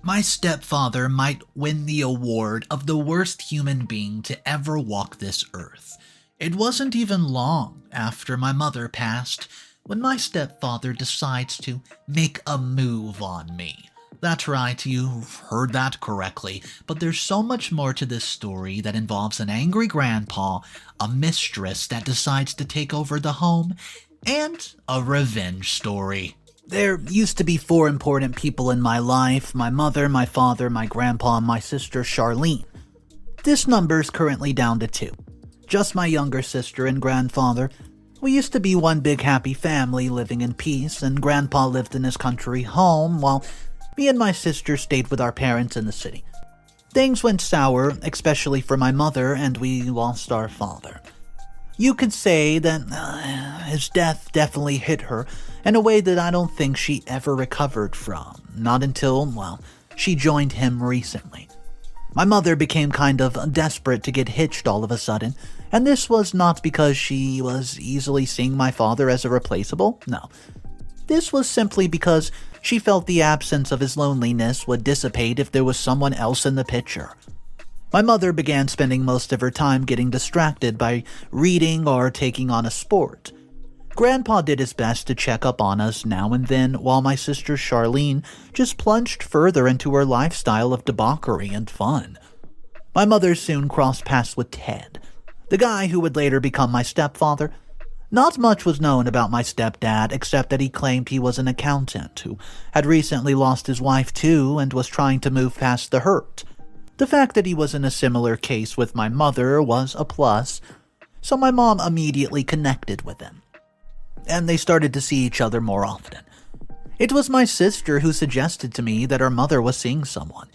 My stepfather might win the award of the worst human being to ever walk this earth. It wasn't even long after my mother passed when my stepfather decides to make a move on me. That's right, you've heard that correctly, but there's so much more to this story that involves an angry grandpa, a mistress that decides to take over the home, and a revenge story. There used to be 4 important people in my life: my mother, my father, my grandpa, and my sister Charlene. This number's currently down to 2. Just my younger sister and grandfather. We used to be one big happy family living in peace, and grandpa lived in his country home while me and my sister stayed with our parents in the city. Things went sour, especially for my mother, and we lost our father. You could say that his death definitely hit her in a way that I don't think she ever recovered from, not until, she joined him recently. My mother became kind of desperate to get hitched all of a sudden, and this was not because she was easily seeing my father as a replaceable, no. This was simply because she felt the absence of his loneliness would dissipate if there was someone else in the picture. My mother began spending most of her time getting distracted by reading or taking on a sport. Grandpa did his best to check up on us now and then, while my sister Charlene just plunged further into her lifestyle of debauchery and fun. My mother soon crossed paths with Ted, the guy who would later become my stepfather. Not much was known about my stepdad except that he claimed he was an accountant who had recently lost his wife too and was trying to move past the hurt. The fact that he was in a similar case with my mother was a plus, so my mom immediately connected with him, and they started to see each other more often. It was my sister who suggested to me that our mother was seeing someone.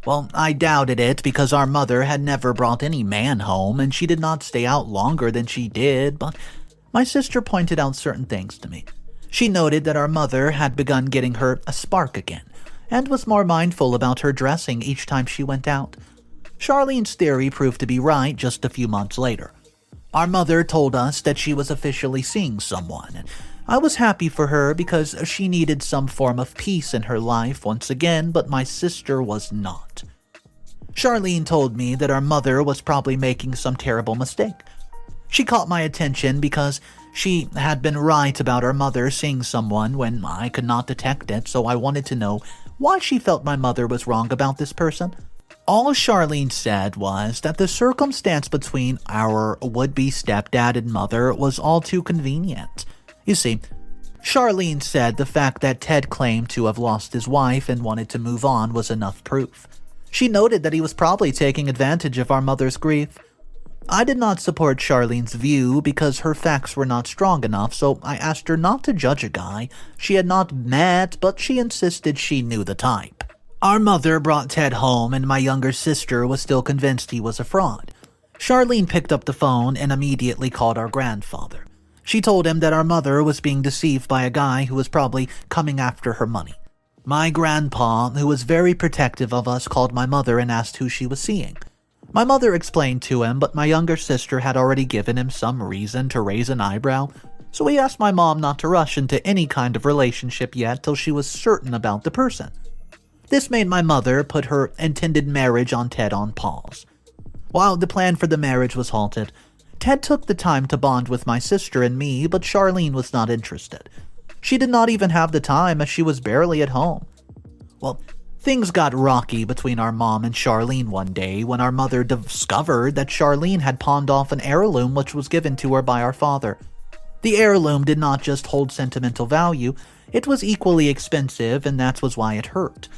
Well, I doubted it because our mother had never brought any man home and she did not stay out longer than she did, but my sister pointed out certain things to me. She noted that our mother had begun getting her a spark again, and was more mindful about her dressing each time she went out. Charlene's theory proved to be right just a few months later. Our mother told us that she was officially seeing someone, and I was happy for her because she needed some form of peace in her life once again, but my sister was not. Charlene told me that our mother was probably making some terrible mistake. She caught my attention because she had been right about our mother seeing someone when I could not detect it, so I wanted to know why she felt my mother was wrong about this person. All Charlene said was that the circumstance between our would-be stepdad and mother was all too convenient. You see, Charlene said the fact that Ted claimed to have lost his wife and wanted to move on was enough proof. She noted that he was probably taking advantage of our mother's grief. I did not support Charlene's view because her facts were not strong enough, so I asked her not to judge a guy she had not met, but she insisted she knew the type. Our mother brought Ted home, and my younger sister was still convinced he was a fraud. Charlene picked up the phone and immediately called our grandfather. She told him that our mother was being deceived by a guy who was probably coming after her money. My grandpa, who was very protective of us, called my mother and asked who she was seeing. My mother explained to him, but my younger sister had already given him some reason to raise an eyebrow, so he asked my mom not to rush into any kind of relationship yet till she was certain about the person. This made my mother put her intended marriage on Ted on pause. While the plan for the marriage was halted, Ted took the time to bond with my sister and me, but Charlene was not interested. She did not even have the time as she was barely at home. Well, things got rocky between our mom and Charlene one day when our mother discovered that Charlene had pawned off an heirloom which was given to her by our father. The heirloom did not just hold sentimental value, it was equally expensive, and that was why it hurt.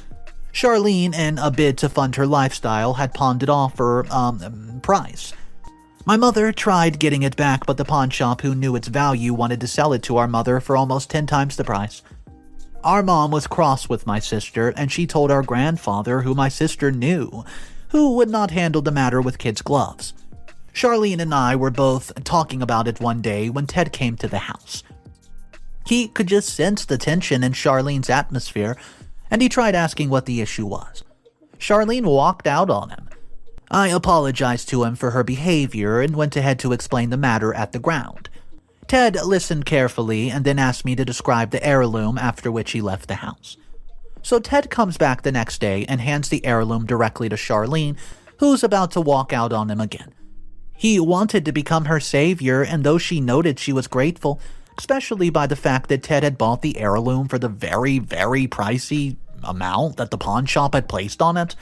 Charlene, in a bid to fund her lifestyle, had pawned it off for, price. My mother tried getting it back, but the pawn shop who knew its value wanted to sell it to our mother for almost 10 times the price. Our mom was cross with my sister, and she told our grandfather, who my sister knew, who would not handle the matter with kids' gloves. Charlene and I were both talking about it one day when Ted came to the house. He could just sense the tension in Charlene's atmosphere, and he tried asking what the issue was. Charlene walked out on him. I apologized to him for her behavior and went ahead to explain the matter at the ground. Ted listened carefully and then asked me to describe the heirloom, after which he left the house. So Ted comes back the next day and hands the heirloom directly to Charlene, who's about to walk out on him again. He wanted to become her savior, and though she noted she was grateful, especially by the fact that Ted had bought the heirloom for the very, very pricey amount that the pawn shop had placed on it,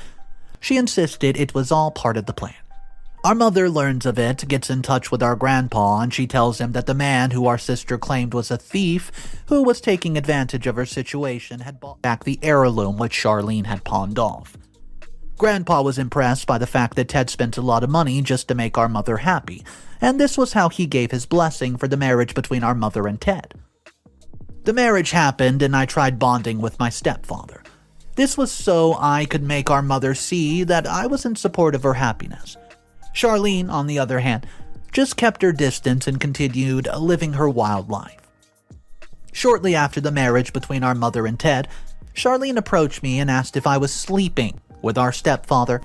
she insisted it was all part of the plan. Our mother learns of it, gets in touch with our grandpa, and she tells him that the man who our sister claimed was a thief who was taking advantage of her situation had bought back the heirloom which Charlene had pawned off. Grandpa was impressed by the fact that Ted spent a lot of money just to make our mother happy, and this was how he gave his blessing for the marriage between our mother and Ted. The marriage happened, and I tried bonding with my stepfather. This was so I could make our mother see that I was in support of her happiness. Charlene, on the other hand, just kept her distance and continued living her wild life. Shortly after the marriage between our mother and Ted, Charlene approached me and asked if I was sleeping with our stepfather.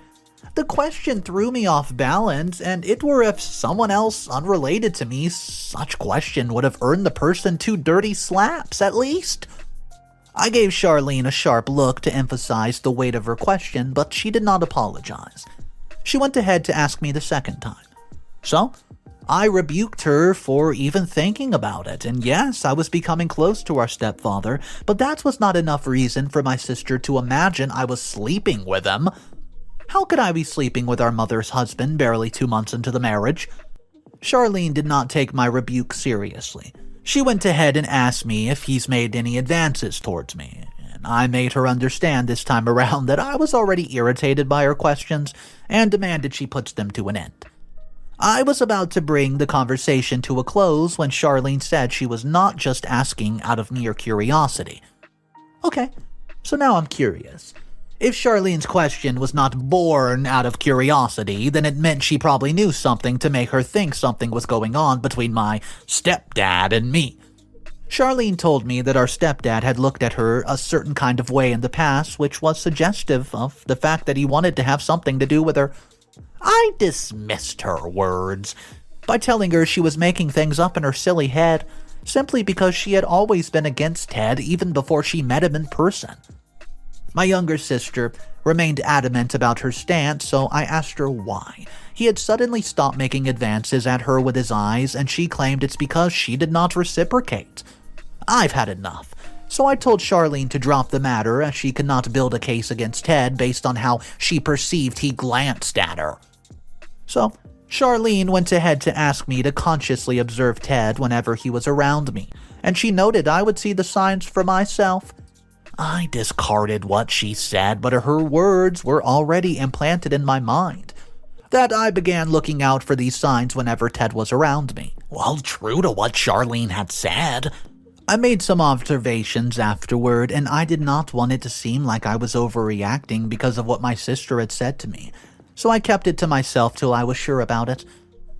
The question threw me off balance, and it were if someone else unrelated to me, such question would have earned the person 2 dirty slaps, at least. I gave Charlene a sharp look to emphasize the weight of her question, but she did not apologize. She went ahead to ask me the second time. So, I rebuked her for even thinking about it, and yes, I was becoming close to our stepfather, but that was not enough reason for my sister to imagine I was sleeping with him. How could I be sleeping with our mother's husband barely 2 months into the marriage? Charlene did not take my rebuke seriously. She went ahead and asked me if he's made any advances towards me, and I made her understand this time around that I was already irritated by her questions and demanded she puts them to an end. I was about to bring the conversation to a close when Charlene said she was not just asking out of mere curiosity. Okay, so now I'm curious. If Charlene's question was not born out of curiosity, then it meant she probably knew something to make her think something was going on between my stepdad and me. Charlene told me that our stepdad had looked at her a certain kind of way in the past, which was suggestive of the fact that he wanted to have something to do with her. I dismissed her words by telling her she was making things up in her silly head, simply because she had always been against Ted even before she met him in person. My younger sister remained adamant about her stance, so I asked her why. He had suddenly stopped making advances at her with his eyes, and she claimed it's because she did not reciprocate. I've had enough, so I told Charlene to drop the matter, as she could not build a case against Ted based on how she perceived he glanced at her. So, Charlene went ahead to ask me to consciously observe Ted whenever he was around me, and she noted I would see the signs for myself. I discarded what she said, but her words were already implanted in my mind, that I began looking out for these signs whenever Ted was around me. Well, true to what Charlene had said. I made some observations afterward, and I did not want it to seem like I was overreacting because of what my sister had said to me, so I kept it to myself till I was sure about it.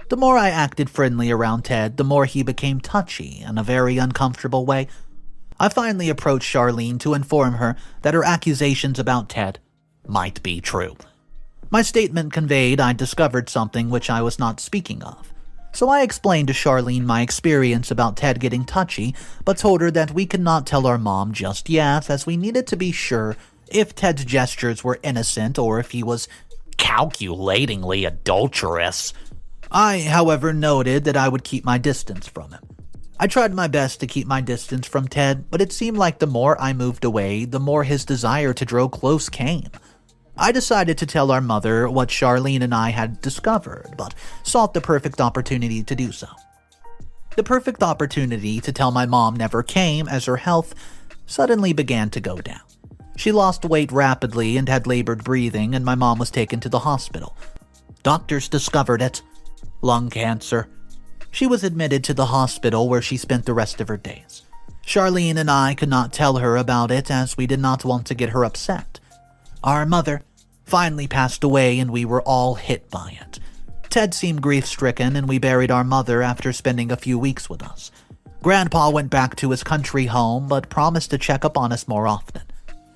The more I acted friendly around Ted, the more he became touchy in a very uncomfortable way. I finally approached Charlene to inform her that her accusations about Ted might be true. My statement conveyed I'd discovered something which I was not speaking of. So I explained to Charlene my experience about Ted getting touchy, but told her that we could not tell our mom just yet, as we needed to be sure if Ted's gestures were innocent or if he was calculatingly adulterous. I, however, noted that I would keep my distance from him. I tried my best to keep my distance from Ted, but it seemed like the more I moved away, the more his desire to draw close came. I decided to tell our mother what Charlene and I had discovered, but sought the perfect opportunity to do so. The perfect opportunity to tell my mom never came, as her health suddenly began to go down. She lost weight rapidly and had labored breathing, and my mom was taken to the hospital. Doctors discovered it. Lung cancer. She was admitted to the hospital, where she spent the rest of her days. Charlene and I could not tell her about it, as we did not want to get her upset. Our mother finally passed away, and we were all hit by it. Ted seemed grief-stricken, and we buried our mother after spending a few weeks with us. Grandpa went back to his country home, but promised to check up on us more often.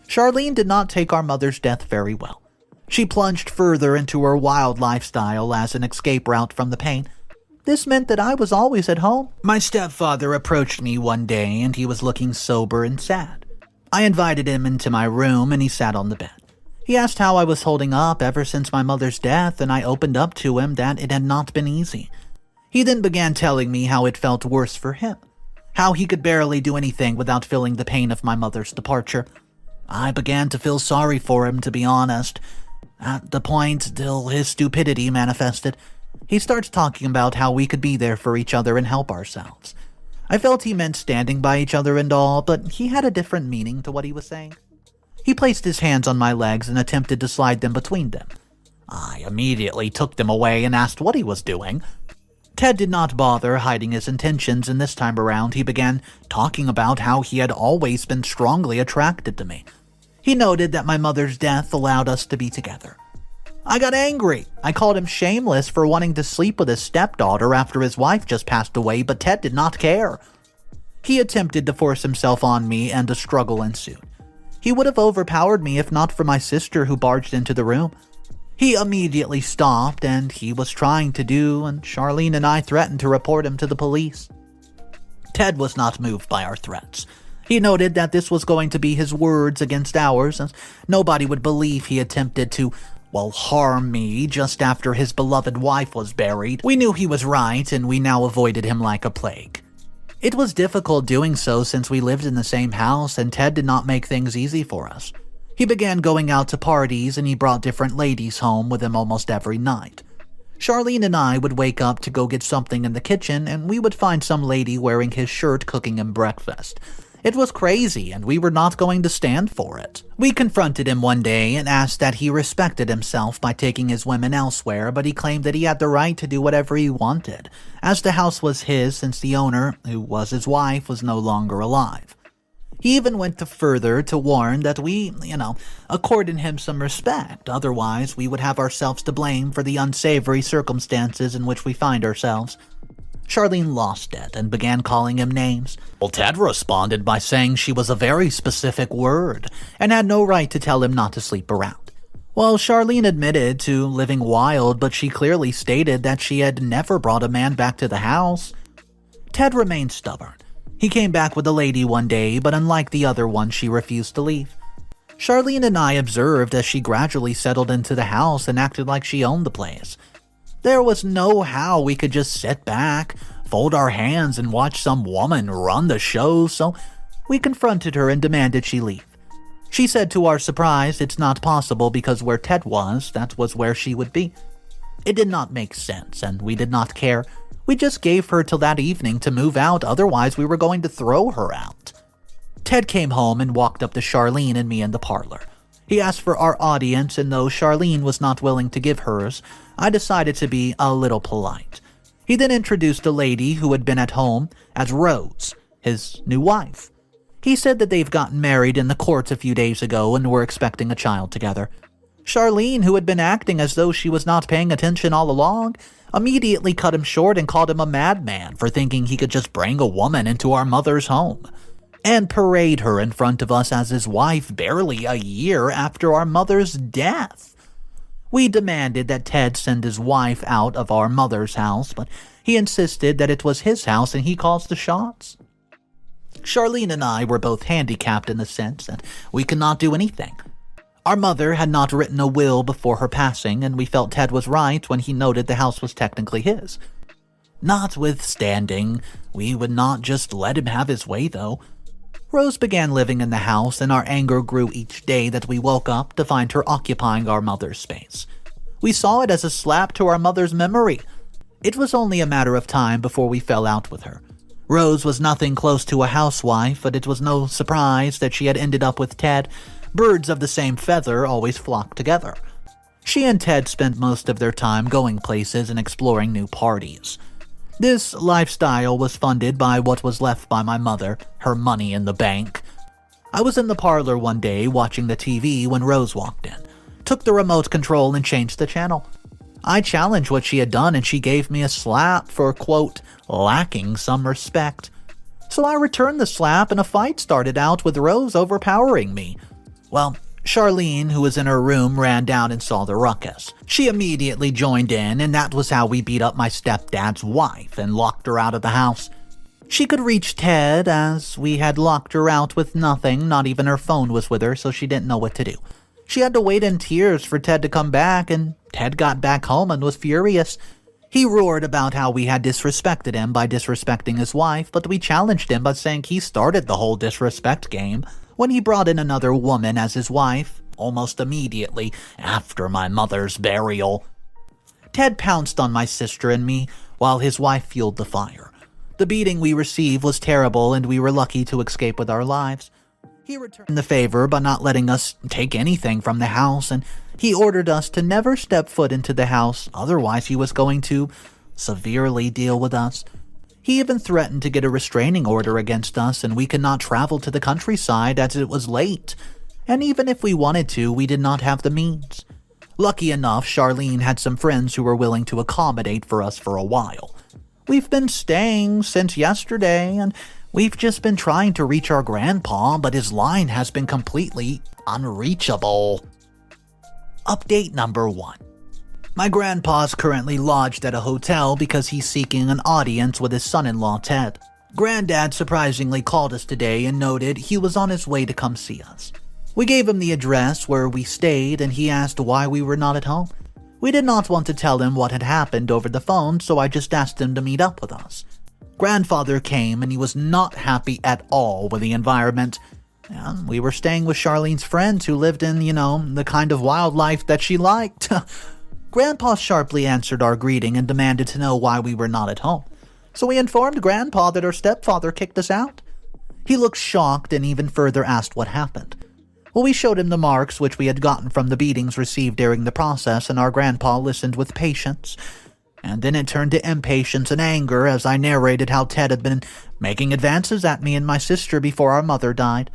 Charlene did not take our mother's death very well. She plunged further into her wild lifestyle as an escape route from the pain. This meant that I was always at home. My stepfather approached me one day, and he was looking sober and sad. I invited him into my room and he sat on the bed. He asked how I was holding up ever since my mother's death, and I opened up to him that it had not been easy. He then began telling me how it felt worse for him, how he could barely do anything without feeling the pain of my mother's departure. I began to feel sorry for him, to be honest. At the point till his stupidity manifested, he starts talking about how we could be there for each other and help ourselves. I felt he meant standing by each other and all, but he had a different meaning to what he was saying. He placed his hands on my legs and attempted to slide them between them. I immediately took them away and asked what he was doing. Ted did not bother hiding his intentions, and this time around he began talking about how he had always been strongly attracted to me. He noted that my mother's death allowed us to be together. I got angry. I called him shameless for wanting to sleep with his stepdaughter after his wife just passed away, but Ted did not care. He attempted to force himself on me, and a struggle ensued. He would have overpowered me if not for my sister, who barged into the room. He immediately stopped, and he was trying to do, and Charlene and I threatened to report him to the police. Ted was not moved by our threats. He noted that this was going to be his words against ours, as nobody would believe he attempted to, harm me just after his beloved wife was buried. We knew he was right, and we now avoided him like a plague. It was difficult doing so since we lived in the same house, and Ted did not make things easy for us. He began going out to parties, and he brought different ladies home with him almost every night. Charlene and I would wake up to go get something in the kitchen, and we would find some lady wearing his shirt cooking him breakfast. It was crazy, and we were not going to stand for it. We confronted him one day and asked that he respected himself by taking his women elsewhere, but he claimed that he had the right to do whatever he wanted, as the house was his since the owner, who was his wife, was no longer alive. He even went further to warn that we, accorded him some respect, otherwise we would have ourselves to blame for the unsavory circumstances in which we find ourselves. Charlene lost it and began calling him names. Ted responded by saying she was a very specific word and had no right to tell him not to sleep around. Charlene admitted to living wild, but she clearly stated that she had never brought a man back to the house. Ted remained stubborn. He came back with a lady one day, but unlike the other one, she refused to leave. Charlene and I observed as she gradually settled into the house and acted like she owned the place. There was no how we could just sit back, fold our hands, and watch some woman run the show, so we confronted her and demanded she leave. She said to our surprise it's not possible because where Ted was, that was where she would be. It did not make sense, and we did not care. We just gave her till that evening to move out, otherwise we were going to throw her out. Ted came home and walked up to Charlene and me in the parlor. He asked for our audience, and though Charlene was not willing to give hers, I decided to be a little polite. He then introduced a lady who had been at home as Rose, his new wife. He said that they've gotten married in the courts a few days ago and were expecting a child together. Charlene, who had been acting as though she was not paying attention all along, immediately cut him short and called him a madman for thinking he could just bring a woman into our mother's home and parade her in front of us as his wife barely a year after our mother's death. We demanded that Ted send his wife out of our mother's house, but he insisted that it was his house and he calls the shots. Charlene and I were both handicapped in the sense that we could not do anything. Our mother had not written a will before her passing, and we felt Ted was right when he noted the house was technically his. Notwithstanding, we would not just let him have his way, though. Rose began living in the house, and our anger grew each day that we woke up to find her occupying our mother's space. We saw it as a slap to our mother's memory. It was only a matter of time before we fell out with her. Rose was nothing close to a housewife, but it was no surprise that she had ended up with Ted. Birds of the same feather always flock together. She and Ted spent most of their time going places and exploring new parties. This lifestyle was funded by what was left by my mother, her money in the bank. I was in the parlor one day watching the TV when Rose walked in, took the remote control and changed the channel. I challenged what she had done and she gave me a slap for, quote, lacking some respect. So I returned the slap and a fight started out with Rose overpowering me. Charlene, who was in her room, ran down and saw the ruckus. She immediately joined in, and that was how we beat up my stepdad's wife and locked her out of the house. She could reach Ted, as we had locked her out with nothing. Not even her phone was with her, so she didn't know what to do. She had to wait in tears for Ted to come back, and Ted got back home and was furious. He roared about how we had disrespected him by disrespecting his wife, but we challenged him by saying he started the whole disrespect game when he brought in another woman as his wife, almost immediately after my mother's burial. Ted pounced on my sister and me while his wife fueled the fire. The beating we received was terrible, and we were lucky to escape with our lives. He returned the favor by not letting us take anything from the house, and he ordered us to never step foot into the house, otherwise he was going to severely deal with us. He even threatened to get a restraining order against us, and we could not travel to the countryside as it was late. And even if we wanted to, we did not have the means. Lucky enough, Charlene had some friends who were willing to accommodate for us for a while. We've been staying since yesterday, and we've just been trying to reach our grandpa, but his line has been completely unreachable. Update number 1. My grandpa's currently lodged at a hotel because he's seeking an audience with his son-in-law, Ted. Granddad surprisingly called us today and noted he was on his way to come see us. We gave him the address where we stayed, and he asked why we were not at home. We did not want to tell him what had happened over the phone, so I just asked him to meet up with us. Grandfather came, and he was not happy at all with the environment. And we were staying with Charlene's friends who lived in, the kind of wildlife that she liked. Grandpa sharply answered our greeting and demanded to know why we were not at home. So we informed Grandpa that our stepfather kicked us out. He looked shocked and even further asked what happened. Well, we showed him the marks which we had gotten from the beatings received during the process, and our grandpa listened with patience. And then it turned to impatience and anger as I narrated how Ted had been making advances at me and my sister before our mother died.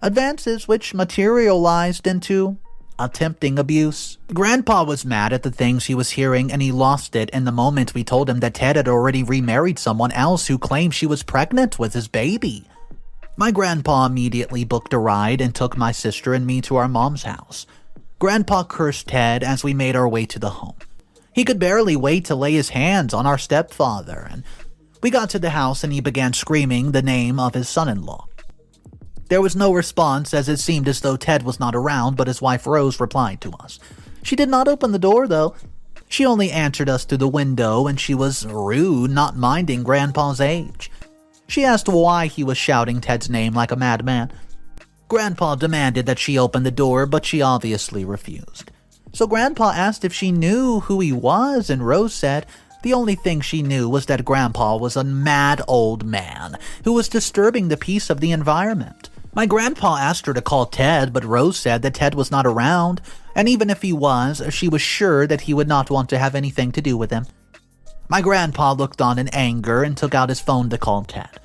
Advances which materialized into attempting abuse. Grandpa was mad at the things he was hearing, and he lost it in the moment we told him that Ted had already remarried someone else who claimed she was pregnant with his baby. My grandpa immediately booked a ride and took my sister and me to our mom's house. Grandpa cursed Ted as we made our way to the home. He could barely wait to lay his hands on our stepfather, and we got to the house and he began screaming the name of his son-in-law. There was no response, as it seemed as though Ted was not around, but his wife Rose replied to us. She did not open the door, though. She only answered us through the window, and she was rude, not minding Grandpa's age. She asked why he was shouting Ted's name like a madman. Grandpa demanded that she open the door, but she obviously refused. So Grandpa asked if she knew who he was, and Rose said the only thing she knew was that Grandpa was a mad old man who was disturbing the peace of the environment. My grandpa asked her to call Ted, but Rose said that Ted was not around, and even if he was, she was sure that he would not want to have anything to do with him. My grandpa looked on in anger and took out his phone to call Ted.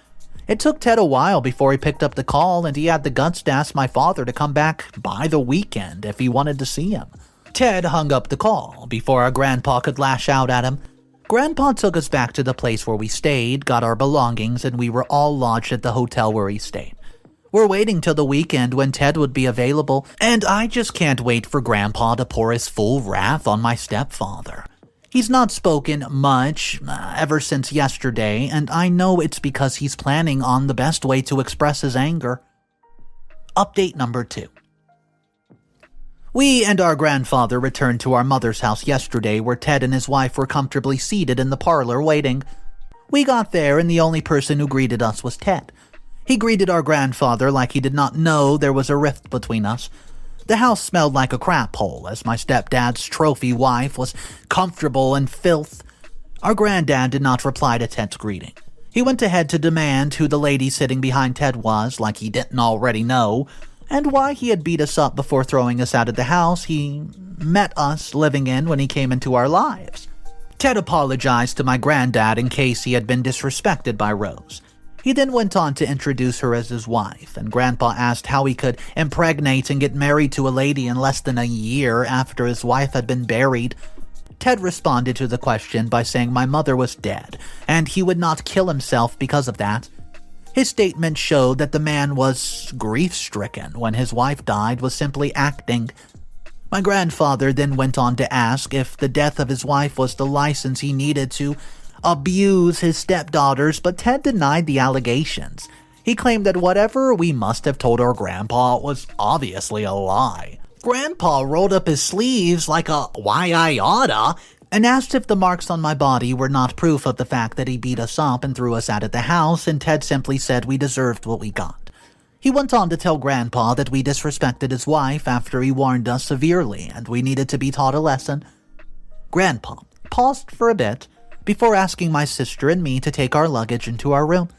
It took Ted a while before he picked up the call, and he had the guts to ask my father to come back by the weekend if he wanted to see him. Ted hung up the call before our grandpa could lash out at him. Grandpa took us back to the place where we stayed, got our belongings, and we were all lodged at the hotel where he stayed. We're waiting till the weekend when Ted would be available, and I just can't wait for Grandpa to pour his full wrath on my stepfather. He's not spoken much ever since yesterday, and I know it's because he's planning on the best way to express his anger. Update number 2. We and our grandfather returned to our mother's house yesterday, where Ted and his wife were comfortably seated in the parlor waiting. We got there, and the only person who greeted us was Ted. He greeted our grandfather like he did not know there was a rift between us. The house smelled like a crap hole, as my stepdad's trophy wife was comfortable in filth. Our granddad did not reply to Ted's greeting. He went ahead to demand who the lady sitting behind Ted was, like he didn't already know, and why he had beat us up before throwing us out of the house he met us living in when he came into our lives. Ted apologized to my granddad in case he had been disrespected by Rose. He then went on to introduce her as his wife, and Grandpa asked how he could impregnate and get married to a lady in less than a year after his wife had been buried. Ted responded to the question by saying my mother was dead, and he would not kill himself because of that. His statement showed that the man was grief-stricken when his wife died, was simply acting. My grandfather then went on to ask if the death of his wife was the license he needed to abuse his stepdaughters, but Ted denied the allegations. He claimed that whatever we must have told our grandpa was obviously a lie. Grandpa rolled up his sleeves like a "why I oughta" and asked if the marks on my body were not proof of the fact that he beat us up and threw us out of the house, and Ted simply said we deserved what we got. He went on to tell Grandpa that we disrespected his wife after he warned us severely and we needed to be taught a lesson. Grandpa paused for a bit before asking my sister and me to take our luggage into our room.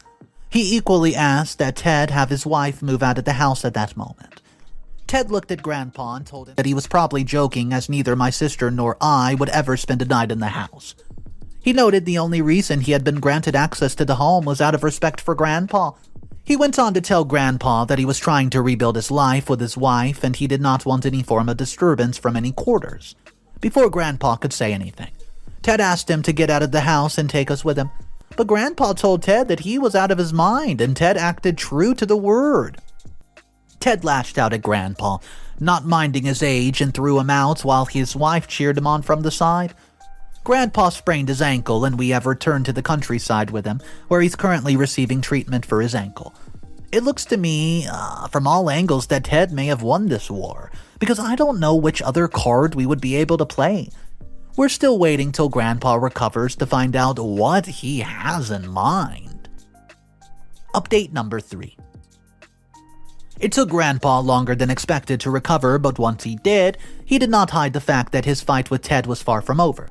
He equally asked that Ted have his wife move out of the house at that moment. Ted looked at Grandpa and told him that he was probably joking, as neither my sister nor I would ever spend a night in the house. He noted the only reason he had been granted access to the home was out of respect for Grandpa. He went on to tell Grandpa that he was trying to rebuild his life with his wife and he did not want any form of disturbance from any quarters. Before Grandpa could say anything, Ted asked him to get out of the house and take us with him. But Grandpa told Ted that he was out of his mind, and Ted acted true to the word. Ted lashed out at Grandpa, not minding his age, and threw him out while his wife cheered him on from the side. Grandpa sprained his ankle, and we have returned to the countryside with him, where he's currently receiving treatment for his ankle. It looks to me, from all angles, that Ted may have won this war, because I don't know which other card we would be able to play. We're still waiting till Grandpa recovers to find out what he has in mind. Update number 3. It took Grandpa longer than expected to recover, but once he did not hide the fact that his fight with Ted was far from over.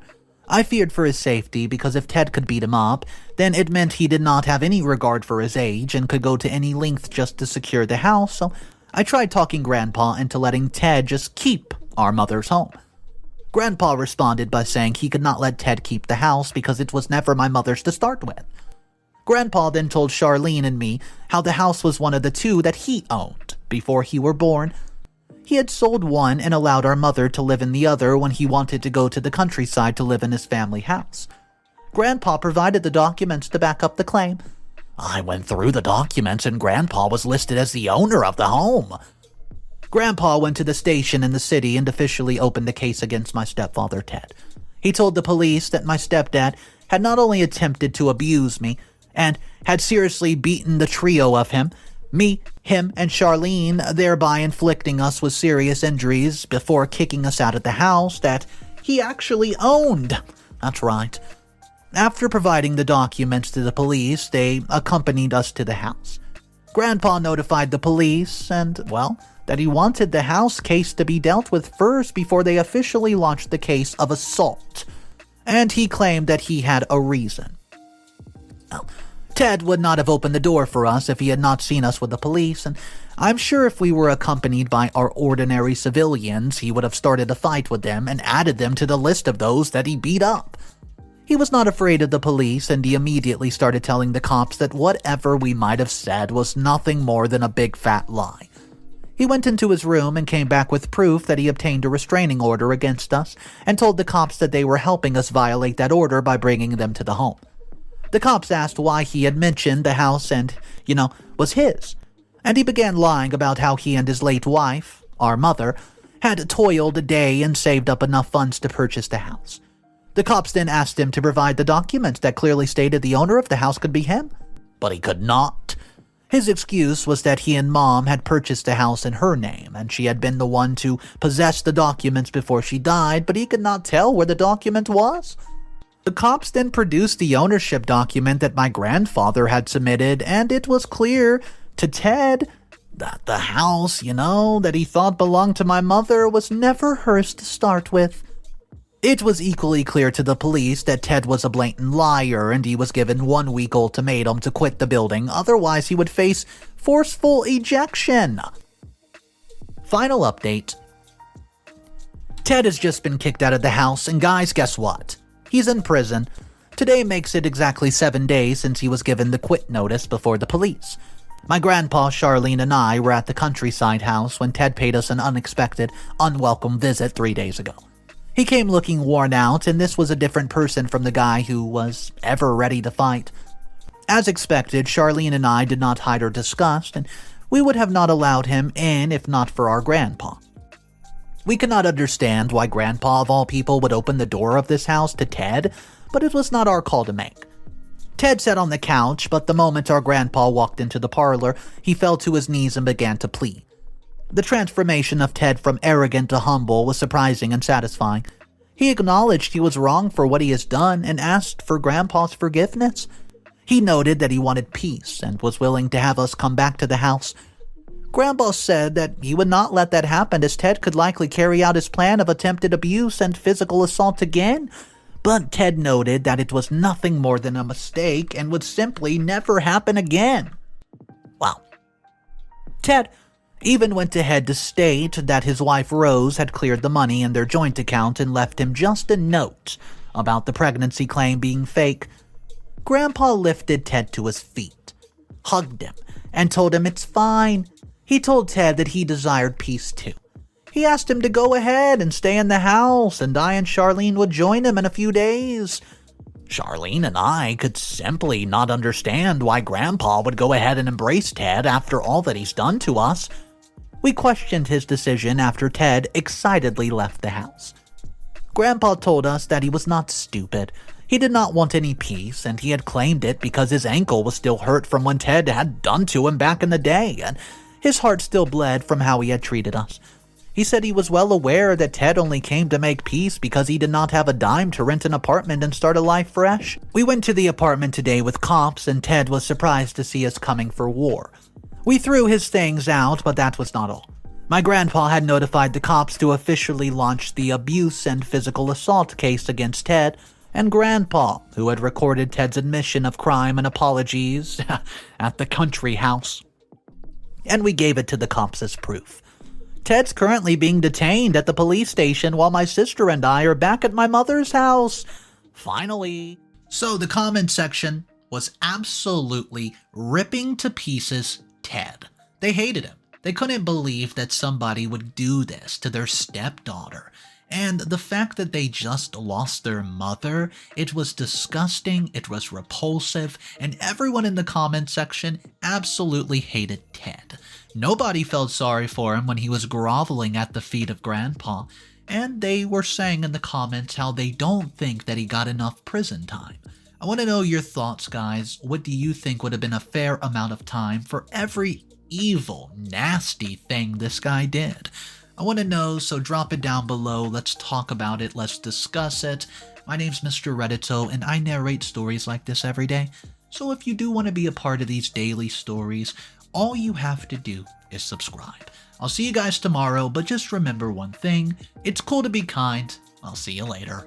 I feared for his safety because if Ted could beat him up, then it meant he did not have any regard for his age and could go to any length just to secure the house, so I tried talking Grandpa into letting Ted just keep our mother's home. Grandpa responded by saying he could not let Ted keep the house because it was never my mother's to start with. Grandpa then told Charlene and me how the house was one of the 2 that he owned before he were born. He had sold one and allowed our mother to live in the other when he wanted to go to the countryside to live in his family house. Grandpa provided the documents to back up the claim. I went through the documents and Grandpa was listed as the owner of the home. Grandpa went to the station in the city and officially opened a case against my stepfather, Ted. He told the police that my stepdad had not only attempted to abuse me, and had seriously beaten the trio of him, and Charlene, thereby inflicting us with serious injuries before kicking us out of the house that he actually owned. That's right. After providing the documents to the police, they accompanied us to the house. Grandpa notified the police and, that he wanted the house case to be dealt with first before they officially launched the case of assault. And he claimed that he had a reason. Ted would not have opened the door for us if he had not seen us with the police, and I'm sure if we were accompanied by our ordinary civilians, he would have started a fight with them and added them to the list of those that he beat up. He was not afraid of the police, and he immediately started telling the cops that whatever we might have said was nothing more than a big fat lie. He went into his room and came back with proof that he obtained a restraining order against us and told the cops that they were helping us violate that order by bringing them to the home. The cops asked why he had mentioned the house and, was his. And he began lying about how he and his late wife, our mother, had toiled a day and saved up enough funds to purchase the house. The cops then asked him to provide the documents that clearly stated the owner of the house could be him, but he could not. His excuse was that he and Mom had purchased the house in her name, and she had been the one to possess the documents before she died, but he could not tell where the document was. The cops then produced the ownership document that my grandfather had submitted, and it was clear to Ted that the house, that he thought belonged to my mother was never hers to start with. It was equally clear to the police that Ted was a blatant liar, and he was given 1-week ultimatum to quit the building, otherwise he would face forceful ejection. Final update. Ted has just been kicked out of the house, and guys, guess what? He's in prison. Today makes it exactly 7 days since he was given the quit notice before the police. My grandpa, Charlene, and I were at the countryside house when Ted paid us an unexpected, unwelcome visit 3 days ago. He came looking worn out, and this was a different person from the guy who was ever ready to fight. As expected, Charlene and I did not hide our disgust, and we would have not allowed him in if not for our grandpa. We could not understand why Grandpa of all people would open the door of this house to Ted, but it was not our call to make. Ted sat on the couch, but the moment our grandpa walked into the parlor, he fell to his knees and began to plead. The transformation of Ted from arrogant to humble was surprising and satisfying. He acknowledged he was wrong for what he has done and asked for Grandpa's forgiveness. He noted that he wanted peace and was willing to have us come back to the house. Grandpa said that he would not let that happen, as Ted could likely carry out his plan of attempted abuse and physical assault again. But Ted noted that it was nothing more than a mistake and would simply never happen again. Wow. Ted even went ahead to state that his wife Rose had cleared the money in their joint account and left him just a note about the pregnancy claim being fake. Grandpa lifted Ted to his feet, hugged him, and told him it's fine. He told Ted that he desired peace too. He asked him to go ahead and stay in the house, and I and Charlene would join him in a few days. Charlene and I could simply not understand why Grandpa would go ahead and embrace Ted after all that he's done to us. We questioned his decision after Ted excitedly left the house. Grandpa told us that he was not stupid. He did not want any peace, and he had claimed it because his ankle was still hurt from what Ted had done to him back in the day, and his heart still bled from how he had treated us. He said he was well aware that Ted only came to make peace because he did not have a dime to rent an apartment and start a life fresh. We went to the apartment today with cops, and Ted was surprised to see us coming for war. We threw his things out, but that was not all. My grandpa had notified the cops to officially launch the abuse and physical assault case against Ted and Grandpa, who had recorded Ted's admission of crime and apologies at the country house. And we gave it to the cops as proof. Ted's currently being detained at the police station while my sister and I are back at my mother's house. Finally. So the comment section was absolutely ripping to pieces Ted. They hated him. They couldn't believe that somebody would do this to their stepdaughter. And the fact that they just lost their mother, it was disgusting, it was repulsive, and everyone in the comment section absolutely hated Ted. Nobody felt sorry for him when he was groveling at the feet of Grandpa, and they were saying in the comments how they don't think that he got enough prison time. I want to know your thoughts, guys. What do you think would have been a fair amount of time for every evil, nasty thing this guy did? I want to know, so drop it down below. Let's talk about it. Let's discuss it. My name's Mr. Reddito, and I narrate stories like this every day. So if you do want to be a part of these daily stories, all you have to do is subscribe. I'll see you guys tomorrow, but just remember one thing. It's cool to be kind. I'll see you later.